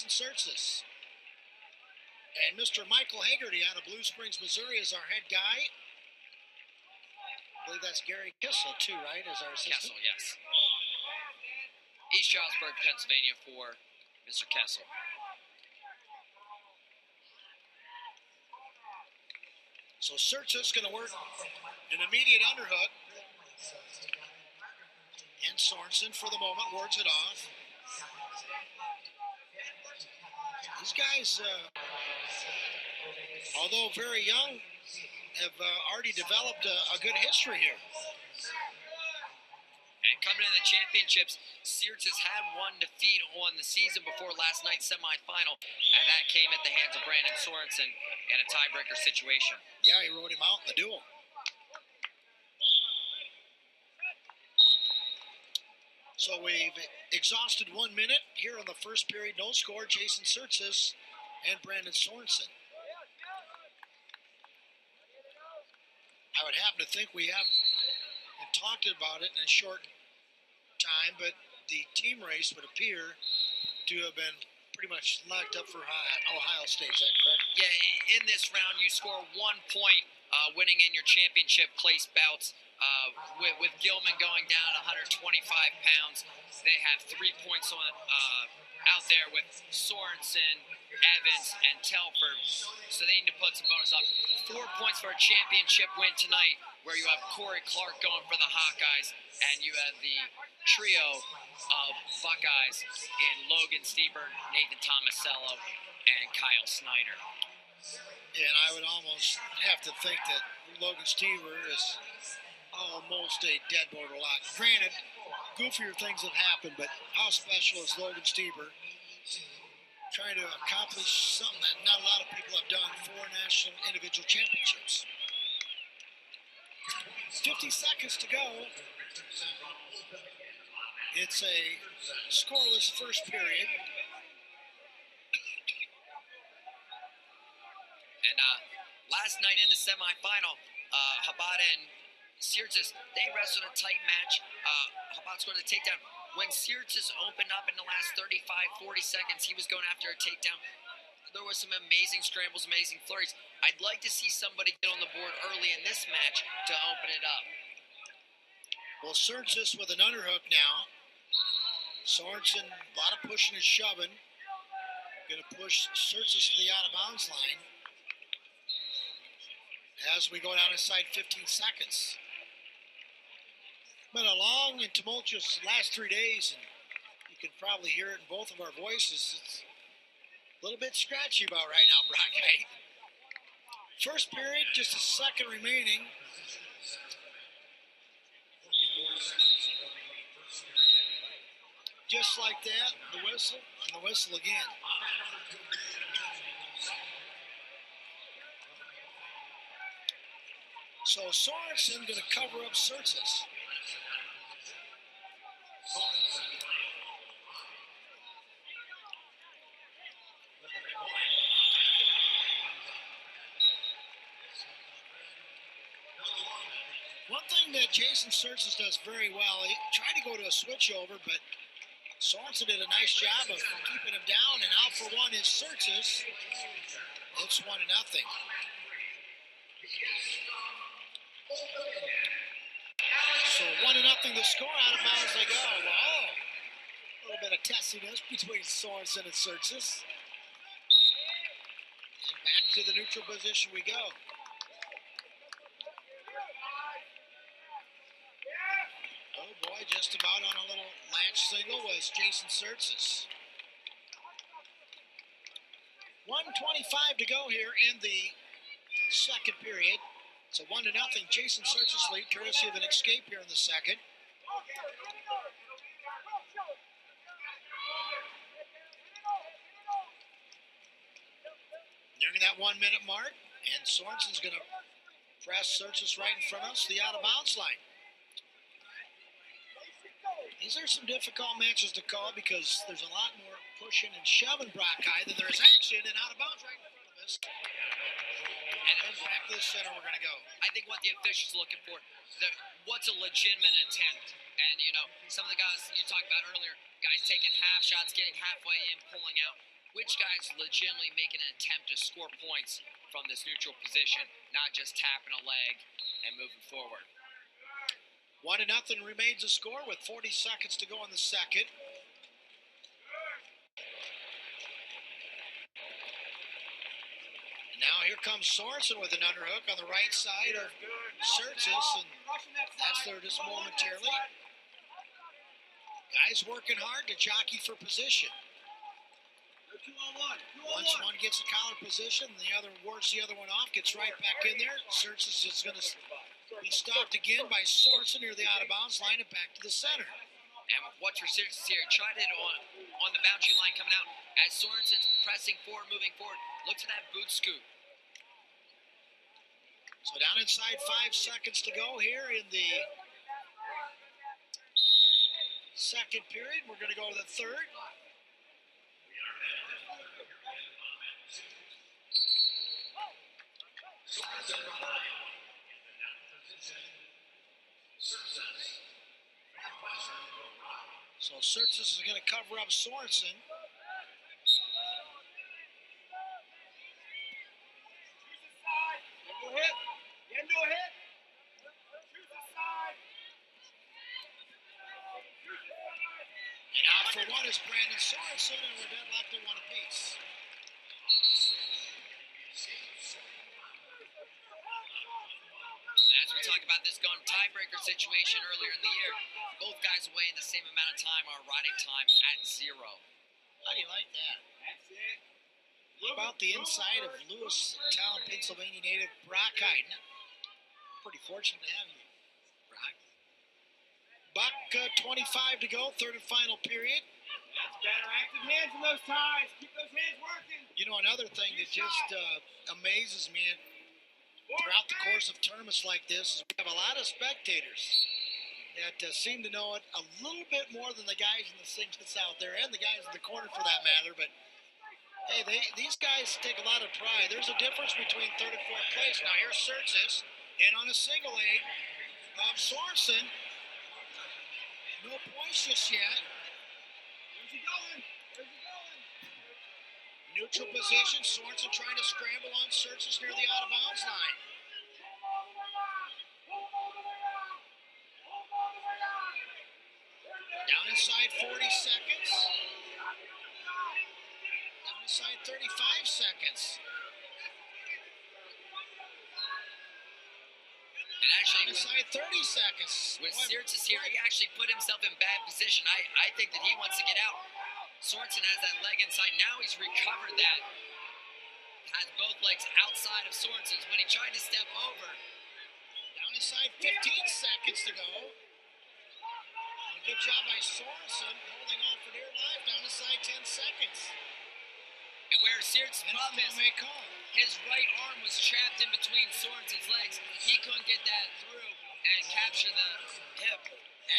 Tsirtsis. And Mr. Michael Hagerty out of Blue Springs, Missouri is our head guy. I believe that's Gary Kissel too, right, as our assistant? Kessel, yes. East Stroudsburg, Pennsylvania for Mr. Kessel. So Tsirtsis going to work an immediate underhook. And Sorensen, for the moment, wards it off. These guys, although very young, have already developed a good history here. And coming into the championships, Tsirtsis had one defeat on the season before last night's semifinal, and that came at the hands of Brandon Sorensen in a tiebreaker situation. Yeah, he rode him out in the duel. So we've exhausted 1 minute here in the first period. No score, Jason Tsirtsis and Brandon Sorensen. I would happen to think we have talked about it in a short time, but the team race would appear to have been pretty much locked up for Ohio State. Is that correct? Yeah, in this round, you score 1 point, winning in your championship place bouts. With Gilman going down 125 pounds, they have 3 points on out there with Sorensen, Evans, and Telford. So they need to put some bonus up. 4 points for a championship win tonight, where you have Corey Clark going for the Hawkeyes, and you have the trio of Buckeyes in Logan Stieber, Nathan Tomasello, and Kyle Snyder. And I would almost have to think that Logan Stieber is almost a dead border lock. Granted, goofier things have happened, but how special is Logan Stieber trying to accomplish something that not a lot of people have done, 4 national individual championships. 50 seconds to go. It's a scoreless first period. And last night in the semifinal, Habada and Tsirtsis, they wrestled a tight match. Habada scored a takedown. When Tsirtsis opened up in the last 35, 40 seconds, he was going after a takedown. There was some amazing scrambles, amazing flurries. I'd like to see somebody get on the board early in this match to open it up. Well, Tsirtsis with an underhook now. Sorensen, a lot of pushing and shoving. Going to push Tsirtsis to the out-of-bounds line as we go down inside 15 seconds. Been a long and tumultuous last 3 days, and you can probably hear it in both of our voices. It's a little bit scratchy about right now, Brock. First period, just a second remaining. Just like that, the whistle, and the whistle again. So Sorensen going to cover up Tsirtsis. One thing that Jason Tsirtsis does very well, he tried to go to a switch over, but Sorensen did a nice job of keeping him down, and out for one is Tsirtsis. It's 1-0. So 1-0 the score, out of bounds they go. Oh, a little bit of testiness between Sorensen and Tsirtsis. And back to the neutral position we go. Oh boy, just about on a little latch single was Jason Tsirtsis. 1:25 to go here in the second period. It's a 1-0 Jason Tsirtsis lead, courtesy of an escape here in the second. Nearing that 1 minute mark, and Sorensen's going to press Tsirtsis right in front of us, the out-of-bounds line. These are some difficult matches to call because there's a lot more pushing and shoving Brock High than there is action, and out of bounds right in front of us. And then back to the center we're going to go. I think what the officials are looking for, what's a legitimate attempt? And, you know, some of the guys you talked about earlier, guys taking half shots, getting halfway in, pulling out. which guy's legitimately making an attempt to score points from this neutral position, not just tapping a leg and moving forward. 1-0 remains the score with 40 seconds to go in the second. And now here comes Sorensen with an underhook on the right side of Tsirtsis, and that's there just momentarily. Guys working hard to jockey for position. Once one gets a collar position, the other works the other one off, gets right back in there. Tsirtsis is going to be stopped again by Sorensen near the out-of-bounds line and back to the center. And watch for Tsirtsis here. Tried it on the boundary line coming out as Sorensen's pressing forward, moving forward. Look for that boot scoop. So down inside 5 seconds to go here in the second period. We're going to go to the third. So Tsirtsis is going to cover up Sorensen. And out for one is Brandon Sorensen, and we're deadlocked at 1 apiece. As we talked about this gun tiebreaker situation earlier in the year, both guys away in the same amount of time are riding time at 0. How do you like that? That's it. What about the inside of Lewistown, Pennsylvania native Brock Hyden? Pretty fortunate to have you, Brock. Buck 25 to go, third and final period. That's better. Active hands in those ties. Keep those hands working. You know, another thing that just amazes me throughout the course of tournaments like this is we have a lot of spectators that seem to know it a little bit more than the guys in the singlets out there and the guys in the corner for that matter. But hey, these guys take a lot of pride. There's a difference between third and fourth place. Now here's Tsirtsis in on a single leg of Sorensen. No points just yet. Where's he going? Where's he going? Neutral position. Sorensen trying to scramble on Tsirtsis near the out-of-bounds line. Down inside 40 seconds. Down inside 35 seconds. And actually, Down inside 30 seconds. with Tsirtsis here, he actually put himself in bad position. I think that he wants to get out. Sorensen has that leg inside. Now he's recovered that. Has both legs outside of Sorensen's. When he tried to step over, Down inside 15 seconds to go. A good job by Sorensen holding on for dear life. Down inside 10 seconds. and where Tsirtsis' And problem is, may call. his right arm was trapped in between Sorensen's legs. He couldn't get that through and capture the hip.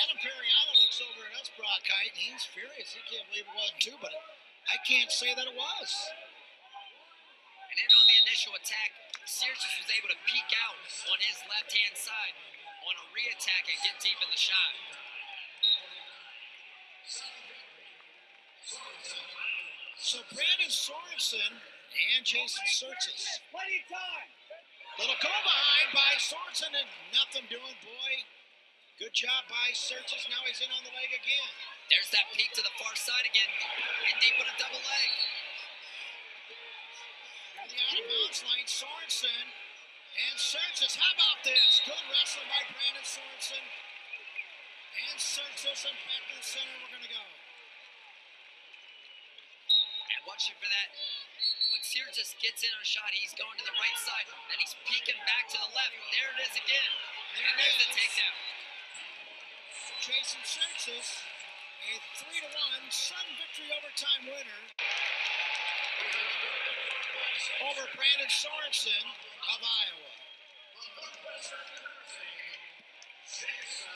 Adam Periano looks over at us, Brock Hyde, and he's furious. He can't believe it wasn't too, but I can't say that it was. And then on the initial attack, Tsirtsis was able to peek out on his left-hand side on a re-attack and get deep in the shot. So Brandon Sorensen and Jason Tsirtsis. Plenty of time. Little go behind by Sorensen and nothing doing, boy. Good job by Tsirtsis. Now he's in on the leg again. There's that peek to the far side again, in deep with a double leg. Near the out-of-bounds line, Sorensen and Tsirtsis. How about this? Good wrestling by Brandon Sorensen. And Tsirtsis, and back to the center we're going to go. And watching for that. When Tsirtsis gets in on a shot, he's going to the right side. Then he's peeking back to the left. There it is again. And there's the takedown. Jason Tsirtsis, a 3-1 sudden victory overtime winner over Brandon Sorensen of Iowa.